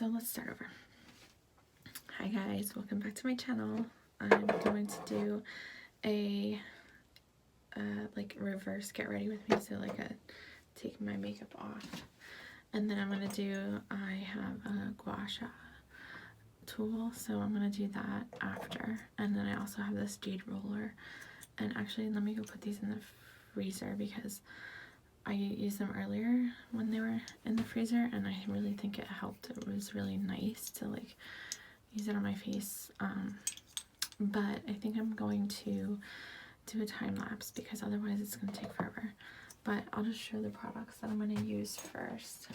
So let's start over. Hi guys, welcome back to my channel. I'm going to do a like reverse get ready with me, so like a take my makeup off, and then I'm gonna do, I have a Gua Sha tool, so I'm gonna do that after, and then I also have this jade roller, and actually let me go put these in the freezer because I used them earlier when they were in the freezer, and I really think it helped. It was really nice to like use it on my face, but I think I'm going to do a time lapse because otherwise it's going to take forever. But I'll just show the products that I'm going to use first.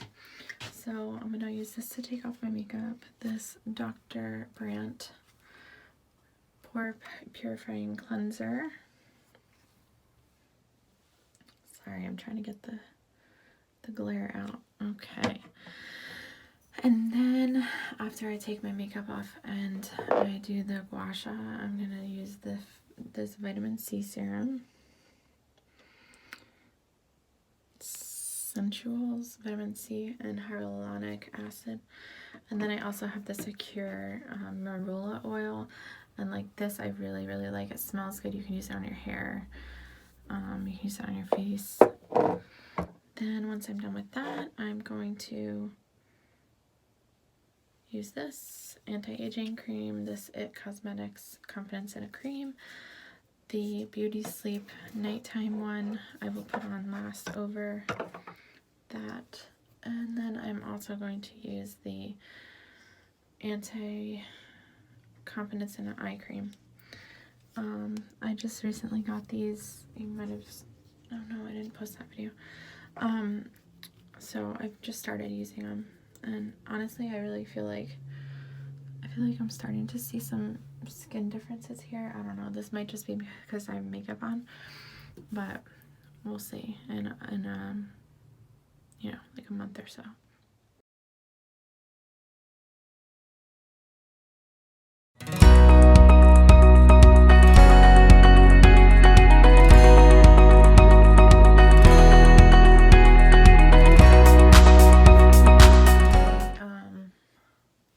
So I'm going to use this to take off my makeup, this Dr. Brandt Pore Purifying Cleanser. Sorry, I'm trying to get the glare out. Okay. And then after I take my makeup off and I do the Gua Sha, I'm going to use this vitamin C serum. Sensuals, vitamin C, and hyaluronic acid. And then I also have the Secure marula oil. And like this, I really, really like. It smells good. You can use it on your hair. You can use it on your face. Then once I'm done with that, I'm going to use this anti-aging cream, this It Cosmetics Confidence in a Cream. The Beauty Sleep nighttime one I will put on last over that. And then I'm also going to use the Confidence in an Eye Cream. I just recently got these. You might have, oh no, I didn't post that video. So I've just started using them, and honestly I really feel like I'm starting to see some skin differences here. I don't know, this might just be because I have makeup on, but we'll see in you know, like a month or so.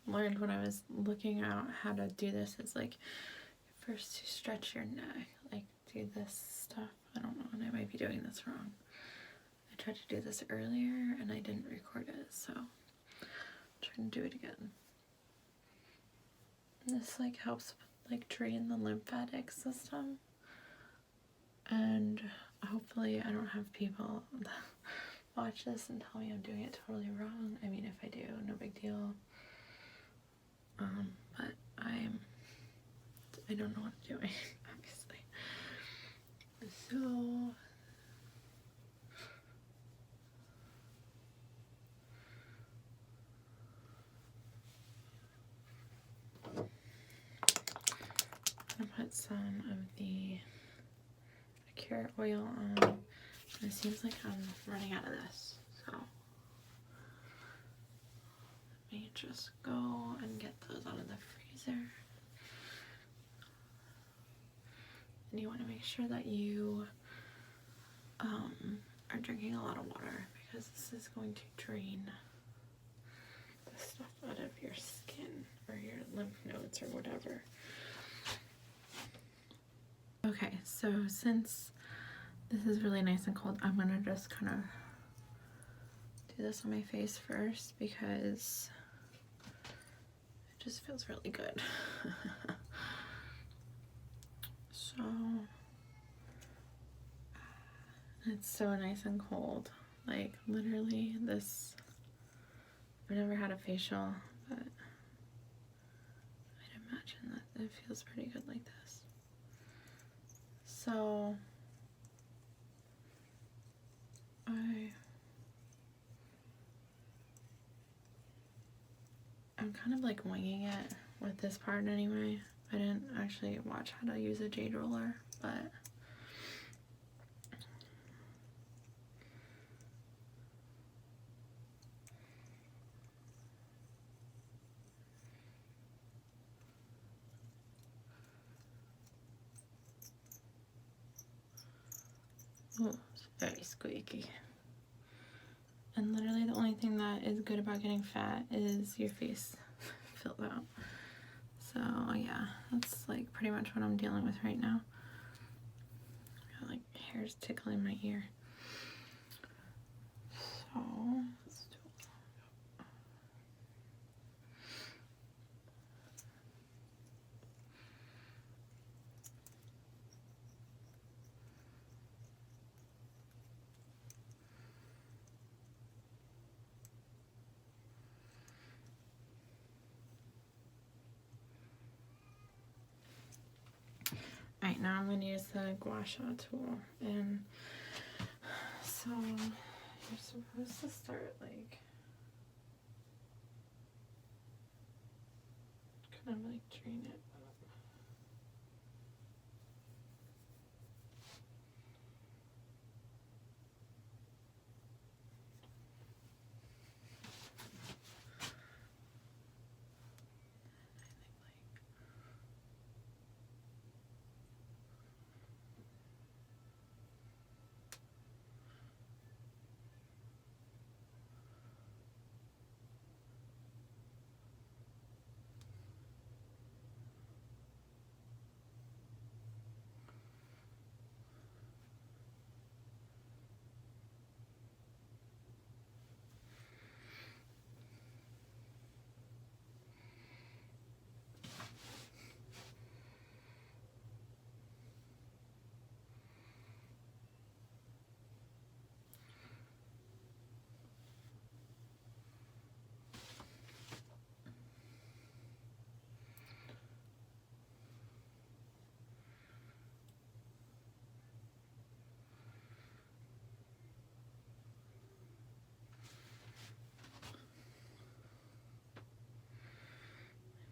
Learned when I was looking out how to do this is like first you stretch your neck, like do this stuff. I don't know, and I might be doing this wrong. I tried to do this earlier and I didn't record it, so I'm trying to do it again. And this like helps like drain the lymphatic system, and hopefully I don't have people watch this and tell me I'm doing it totally wrong. I mean, if I do, no big deal. But I don't know what I'm doing, obviously. So I'm gonna put some of the Cure oil on. And it seems like I'm running out of this, so let me just go and get those out of the freezer. And you want to make sure that you are drinking a lot of water, because this is going to drain the stuff out of your skin or your lymph nodes or whatever. Okay, so since this is really nice and cold, I'm gonna just kind of do this on my face first because it just feels really good. So it's so nice and cold. Like literally this, I've never had a facial, but I'd imagine that it feels pretty good like this. So I'm kind of like winging it with this part anyway. I didn't actually watch how to use a jade roller, but ooh, it's very squeaky. And And literally the only thing that is good about getting fat is your face filled out. So yeah, that's like pretty much what I'm dealing with right now. Got, like, hairs tickling my ear. So let's do Alright, now I'm going to use the Gua Sha tool, and so you're supposed to start like kind of like drain it up.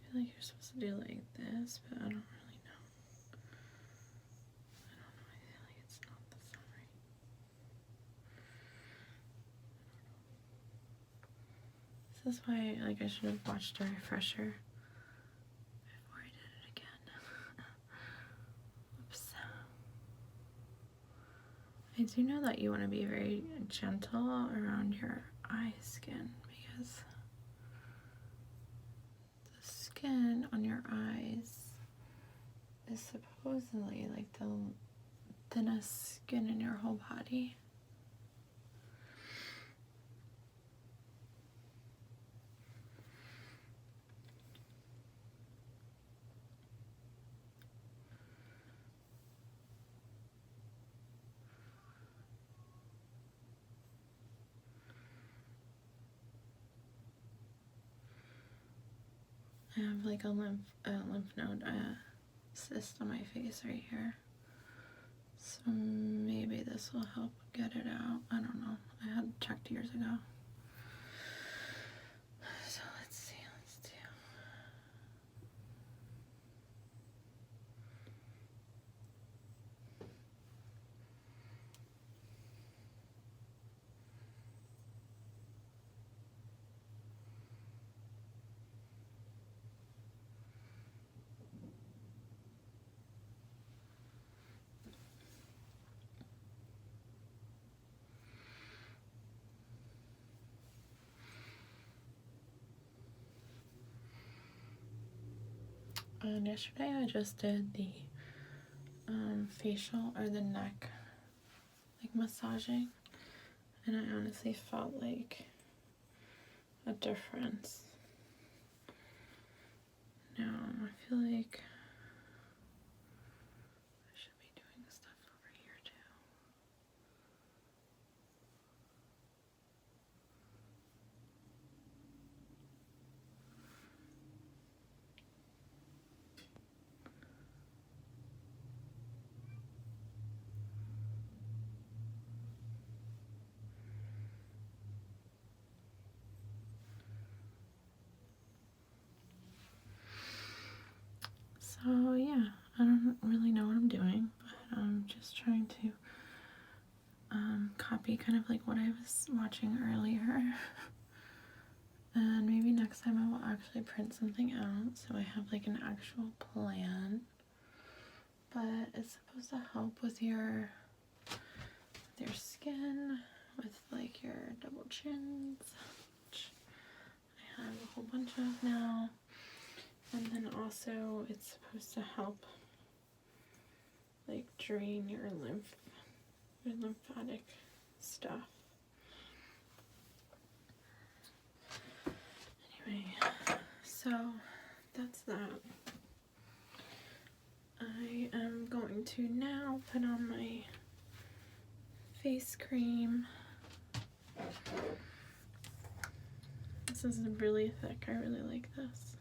I feel like you're supposed to do like this, but I don't really know. I don't know. I feel like it's not the right. This is why, like, I should have watched a refresher before I did it again. Oops. I do know that you want to be very gentle around your eye skin, because the skin on your eyes is supposedly like the thinnest skin in your whole body. I have like a lymph node cyst on my face right here, so maybe this will help get it out. I don't know. I had checked years ago. So let's see. And yesterday I just did the facial, or the neck, like, massaging, and I honestly felt like a difference. Now I feel like I should be doing stuff over here too. So yeah, I don't really know what I'm doing, but I'm just trying to copy kind of like what I was watching earlier. And maybe next time I will actually print something out so I have like an actual plan. But it's supposed to help with your skin, with like your double chins, which I have a whole bunch of now. And then also it's supposed to help like drain your lymphatic stuff. Anyway, so that's that. I am going to now put on my face cream. This is really thick. I really like this.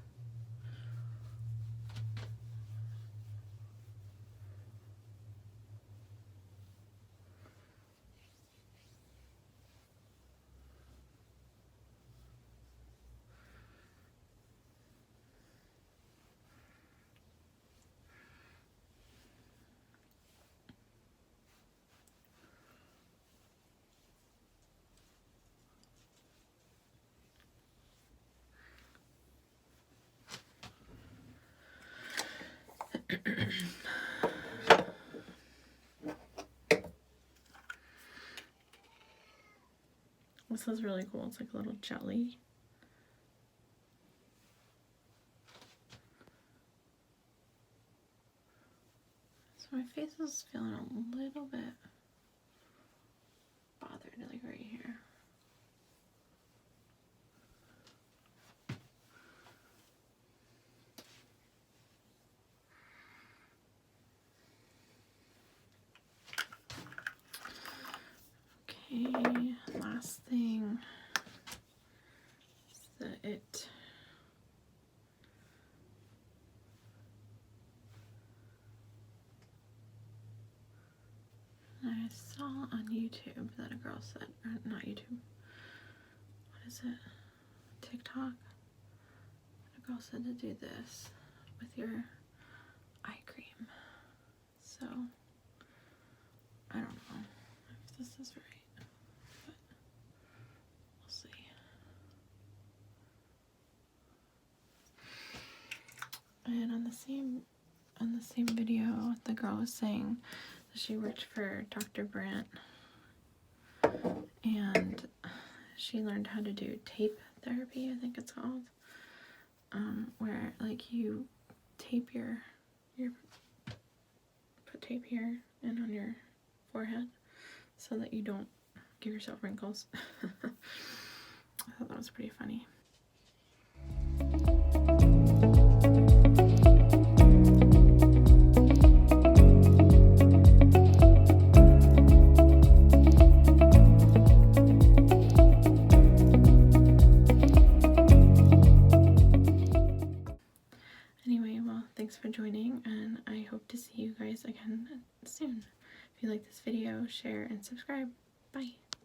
This is really cool. It's like a little jelly. So my face is feeling a little bit bothered, like right here. Okay, last thing is the It. I saw on YouTube that a girl said, or not YouTube, what is it? TikTok? A girl said to do this with your eye cream. So, I don't know if this is right, but we'll see. And on the same video, the girl was saying that she worked for Dr. Brandt, and she learned how to do tape therapy, I think it's called, where like you tape your put tape here and on your forehead so that you don't give yourself wrinkles. I thought that was pretty funny. Anyway, well, thanks for joining, and I hope to see you guys again soon. If you like this video, share and subscribe. Bye.